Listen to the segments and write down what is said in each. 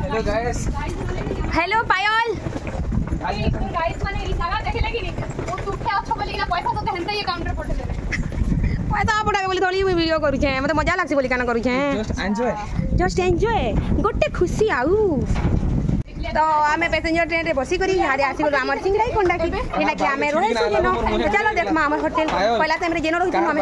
Hello guys. Hello पायल। Guys माने ई सारा देखे लगी नी वो टूटे अच्छा बोली ना पैसा तो देहन ये काउंटर पठे देले पैसा पड़ा बोली थोड़ी वीडियो करू छे मते मजा लागसी बोली काना करू छे जस्ट एन्जॉय गोटे खुशी आउ तो आमे पैसेंजर ट्रेन रे बसी करी हारे आसी गलो हमर सिंगराई कोंडा की हेला कि आमे रोहे छु जेनो तो चलो देख मा हमर होटल पहला टाइम रे जेनो रहू छु आमे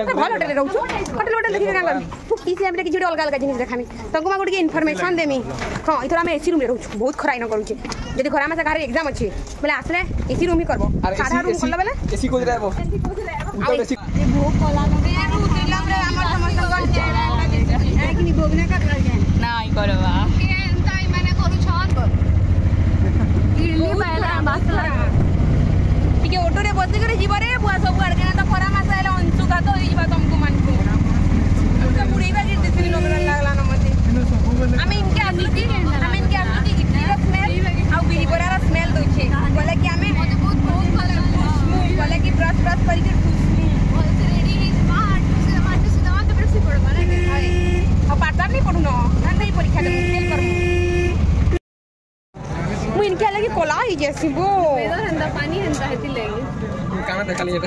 भल होटल रे रहू छु होटल देखि का कर किसी हमरे कि अलग अलग जिनिस देखामी तंको मा गुडी इन्फॉर्मेशन देमी हां इथर आमे एसी रूम रे रहू छु बहुत खराई न करू छी जदी खरा में से घर एग्जाम अछि बोले आसले एसी रूम ही करबो साधा रूम करला बेले एसी कोइ रहबो एसी भूख कोला नबे रू दिलम रे हमर समस्त गन जाय कि नी भोगने का कर जाय नाही करबा ଟିକେ ଅଟୋରେ ବସିକରି ଯିବ ରେ ବୁଆ ସବୁ ଆଡ଼କେ ତ ଖରା ମାସ ହେଲେ ଅଂଶୁଘାତ ହେଇଯିବା ତମକୁ ମାନଙ୍କୁ ବୁଡ଼େଇବା କି ଦିନ ଲାଗଲା ନା ମତେ ଆମେ ଇନକେ ଆସିକି ଇଡଲିର ସ୍ମେଲ ଆଉ ବିରି ବରାର ସ୍ମେଲ ଦଉଛେ ବୋଲେ କି ଆମେ ବୋଲେ କି ବ୍ରଶ କରିକି ଆଉ ପାଠଟା नहीं पढ़ुन नहीं परीक्षा दे फेल करमु मु इनके लगी कोला ही जैसी वो वेदर हंदा पानी हंदा हेती लेगी काना देखा लिए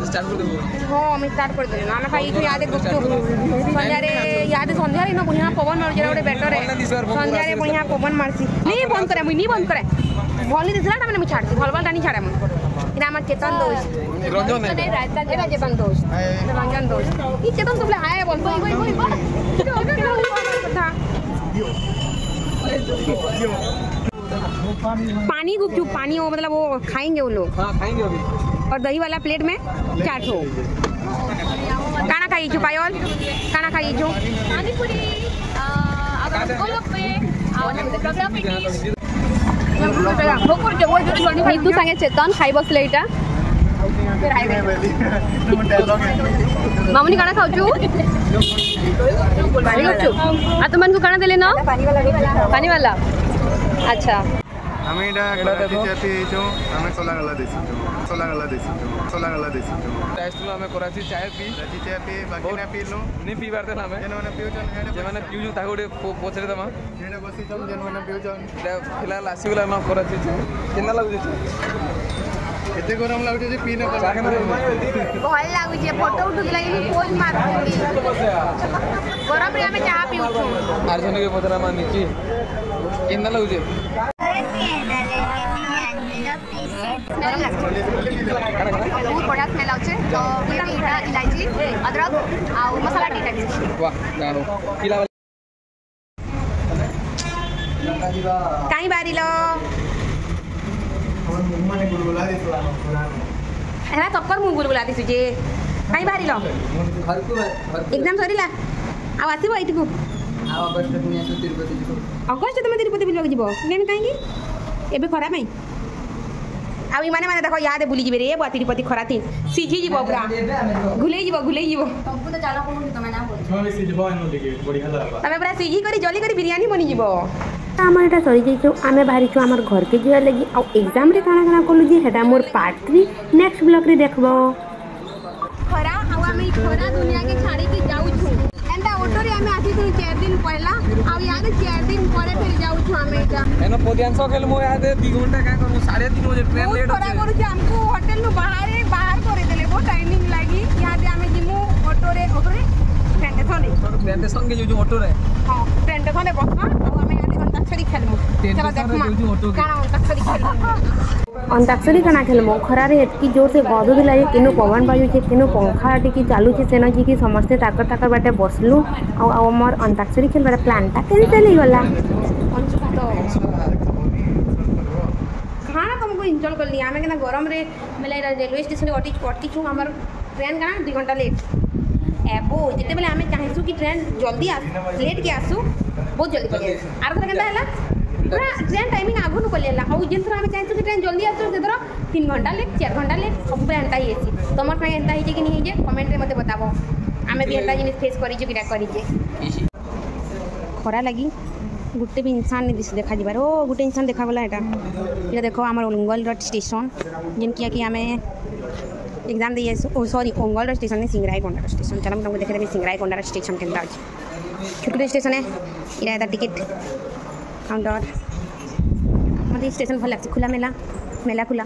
स्टार्ट कर दे हां मैं स्टार्ट कर दे ना भाई इथे याद गुप्त संध्या रे याद संध्या रे न बुनिया पवन मार जेरा बेटर है संध्या रे बुनिया पवन मारसी नहीं बंद करे मु नहीं बंद करे भली दिसला ना मैं छाड़ती भल नहीं छाड़े मु इना हमर चेतन दोस्त रंजन नहीं रास्ता जेरा जेबन दोस्त रंजन दोस्त ई चेतन तुमले हाय बोल पानी गुपचुप पानी वो मतलब वो खाएंगे वो लोग हां खाएंगे अभी और दही वाला प्लेट में 4 ठो काना खाई छु पायल काना खाई छु पानी पूरी गोलगप्पे और रगड़ा पेटी तू सांगे चेतन खाई बसले इटा मामुनी काना खाऊ छु पानी गुपचुप आ तुमन को काना देले ना पानी वाला अच्छा हमें इडा कराची चापी जो हमें सोला गला देसी टेस्ट लो हमें कराची चाय पी बाकी ना पी लो नहीं पी बार देला हमें जेन माने पिउचन जे माने पिउजु ताको डे पोचरे दमा हेडे बसी जम जेन माने पिउचन फिलहाल आसी गला ना कराची केना लागु छै केते गरम लागु छै पी ना भल लागु छै फोटो उठु लागि पोज मार गरम रे हमें चाय पिउ छु अर्जुन के पतरा मानी की केना लागु छै बहुत बढ़िया स्मेल आउछे तो मीठा इलायची अदरक आ मसाला टी टाइप वाह गानो किला काई बारिलो माने गुलगुला दिसला एना चक्कर मु गुलगुला दिसु जे काई बारिलो एग्जाम सरीला आ आसीबो एठिकु आ अगस्त पुनिया तिरुपति जिवो अगस्त तुम तिरुपति बुलवा जिवो नेम काईकी एबे खरा पई आ ई माने देखो याद बुली जिबे रे बा तिरुपति खरा थी सीझी जिवो पूरा घुले जिवो तुमको तो जाना पड़ो तमे ना बोल छले सिजबा न लगे बढ़िया लागला तमे पूरा सीझी करी जल्दी करी बिरयानी बनी जिवो आमर एटा सरी जाइछो आमे बाहरी छु आमर घर के जिया लगी आ एग्जाम रे काना काना कोलु जी हेटा मोर पार्ट 3 नेक्स्ट ब्लॉग रे देखबो खरा आ हमें खरा दुनिया के छाड़ी के जाऊ छु एंदा ऑटो रे हमें आसी 4 दिन पहला आ याद 4 दिन परे फिर जाऊ छु हमें एटा एनो पोदियांसो खेल मो याद 2 घंटा का करू 3:30 बजे ट्रेन लेट खरा करू छी हमको होटल नु बाहर करे देले वो टाइमिंग लागी याद हमें जिमु ऑटो रे ट्रेन संगे जो ऑटो रे हां ट्रेन ते थने बसमा आ हमें याद अंताक्षरी खेलमु चलो देखमा काना अंताक्षरी खेलमु अंताक्षरी काना खेलमो खरा रे एतकी जोर से गदो दिला जे केनो पवन बाजु छे केनो पंखा टिकी चालू छे सेना जी की समस्त ताकर बाटे बसलु आ हमर अंताक्षरी खेलबार प्लान ता कैंसिल ही गला खाना तुमको इंस्टॉल कर लिया हमें केना गरम रे मेले रेलवे स्टेशन अटकी छु हमर ट्रेन का 2 घंटा लेट एबो जते बेले हमें चाहेसु कि ट्रेन जल्दी लेट के आसु बहुत जल्दी पड़े आर थरा केनता हला पूरा ट्रेन टाइमिंग आगु न पलेला आ जेन थरा हमें चाहेसु कि ट्रेन जल्दी आसु से थरा 3 घंटा लेट 4 घंटा लेट सब पे एंता ही एसी तमर पे एंता ही जे कि नहीं जे कमेंट रे मते बताबो हमें भी एंता जिनिस फेस करी जो किरा करी जे खरा लगी गुटे भी इंसान नहीं दिस देखा जीवार ओ गुटे इंसान देखा गला एटा ये देखो हमर ओंगल स्टेशन जिन किया कि हमें एग्जाम दिए ओ सॉरी ओंगल स्टेशन नहीं सिंगराई कोंडा स्टेशन चलो तुमको देखे सिंगराई कोंडा स्टेशन के छोटे स्टेशन है इरा टिकट काउंटर मतलब स्टेशन भल लगती खुला मेला मेला खुला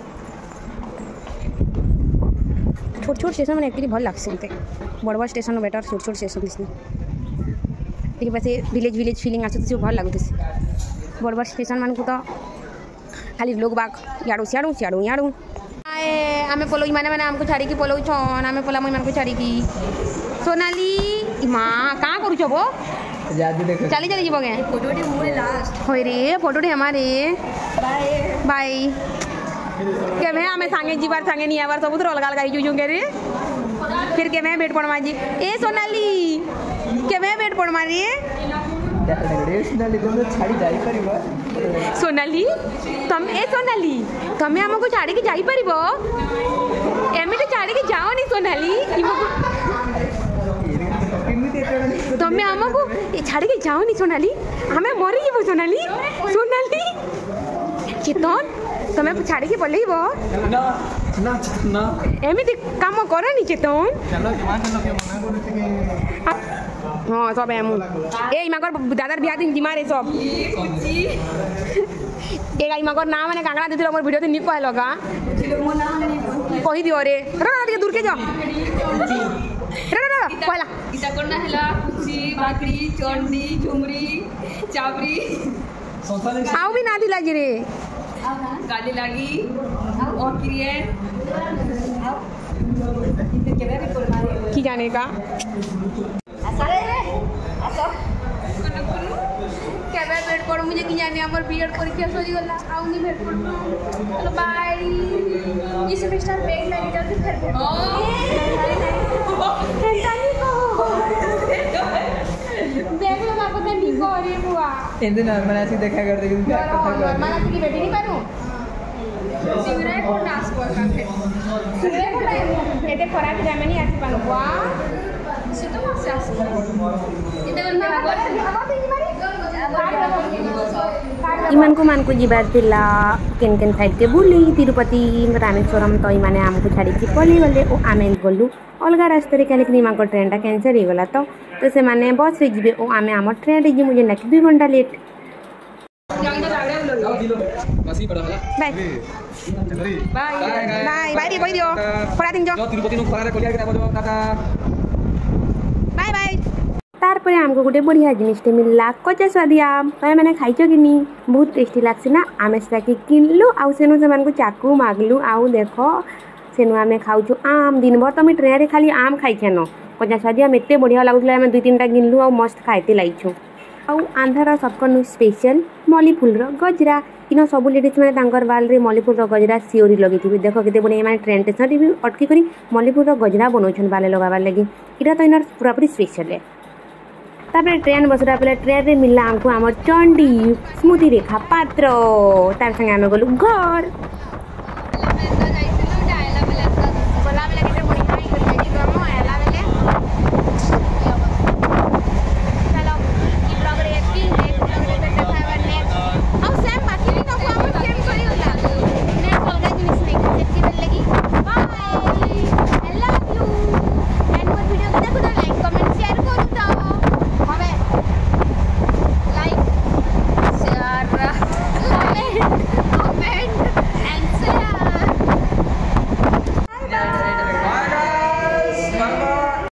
छोट छोट स्टेशन मैंने एक्चुअली भल लगसी मत बड़ बड़ स्टेशन बेटर छोट छोट स्टेशन ठीक है विलेज विलेज फीलिंग आस भल लगुस बड़ बड़ स्टेशन मान को तो खाली लोग बाग याड़ू सियाड़ू सियाड़ू याड़ू आम पलई मैंने मैंने आमको छाड़ी पलौ छन आम पला मैं छाड़ी सोनाली माँ कहाँ करुच बो चली चली जीव गे हो रे फोटोटी हमारे बाय केवे आम सांगे जीवार सांगे नहीं आवार सब अलग अलग जुगे रे फिर केवे बेट पड़मा जी ए सोनाली केवे बेट पड़मा रे सोनाली तुम ए सोनाली तुम्हें आमको छाड़ी जाई परिबो एमिटे छाड़ी जाओ नहीं सोनाली तुम्हें आमको छाड़ी जाओ नहीं सोनाली हमें मरी जीव सोनाली सोनाली चेतन तुम्हें छाड़ी पलैब एमती कम करनी चेतन हाँ सब एम ए इमाकर दादार बिहा दिन जिमा रे सब ए इमाकर ना मैंने कांगड़ा देथिलो मोर वीडियो नि कहलो का कहि दियो रे रे दूर के जा रे कहला इटा करना हला कुची बाकरी चंडी झुमरी चाबरी आउ भी ना दिला जी रे गाली लागी और क्रिएट की जाने का केबे भेट पड़ मुझे की जाने हमर बीएड परीक्षा सरी गला आउ नहीं भेट पड़ चलो बाय ये सेमेस्टर बैग लगी जाती फिर भेट देख लो बाबू तो निको रे बुआ एंदे नॉर्मल ऐसे देखा कर दे कि क्या कथा कर नॉर्मल ऐसे की बेटी नहीं पारू सिंगरे को डांस कर काफे सिंगरे को टाइम एते फराक जामनी आसी पानु बुआ सितो मासे आसी इते ना इमान को जीवार थिला केन केन साइड के बुली तिरुपति रामेश्वरम तो इमाने आमको छाड़ी पलि गले और आम गलु अलग रास्ते क्या इमान को ट्रेन टा कैंसल हो गला तो से माने बस रे जीवे और आम आम ट्रेन रे जी मुझे लागे 2 घंटा लेट बाय बाय बाय रे कहि दियो खरा दिन जो तिरुपति नु खरा रे कलिया के टाटा बाय बाय तारपरे आमको गोटे बढ़िया जिनिसटे मिलला कच्चा स्वादिया तमें मैंने खाइच कि नहीं बहुत टेस्टी लागसी ना आम से किनलु आउ सेनु से चाकू मागलु आउ देख सेनु आम खाऊँ आम दिन भर तुम ट्रेन रे खाली आम खाइछेन कच्चा स्वादिया एत बढ़िया लगुला 2-3 टा किनलु आ मस्त खाइते लाइछु आउ आंध्र सबकनु स्पेशल मल्ली फूल गजरा इन सब लेडीज मैंने बाल रे मल्ली फूल गजरा सिओरी लगे देख के बढ़िया मैंने ट्रेन स्टेशन भी अटकी कर मल्ली फूल गजरा बनाऊन बाले लगाबार लगे इटा तो इन पूरापूरी स्पेशल है तापर ट्रेन बसरा पे ट्रेन रे मिलला आमको आमर चंडी स्मृति रेखा पात्र तार संगे आम गलु घर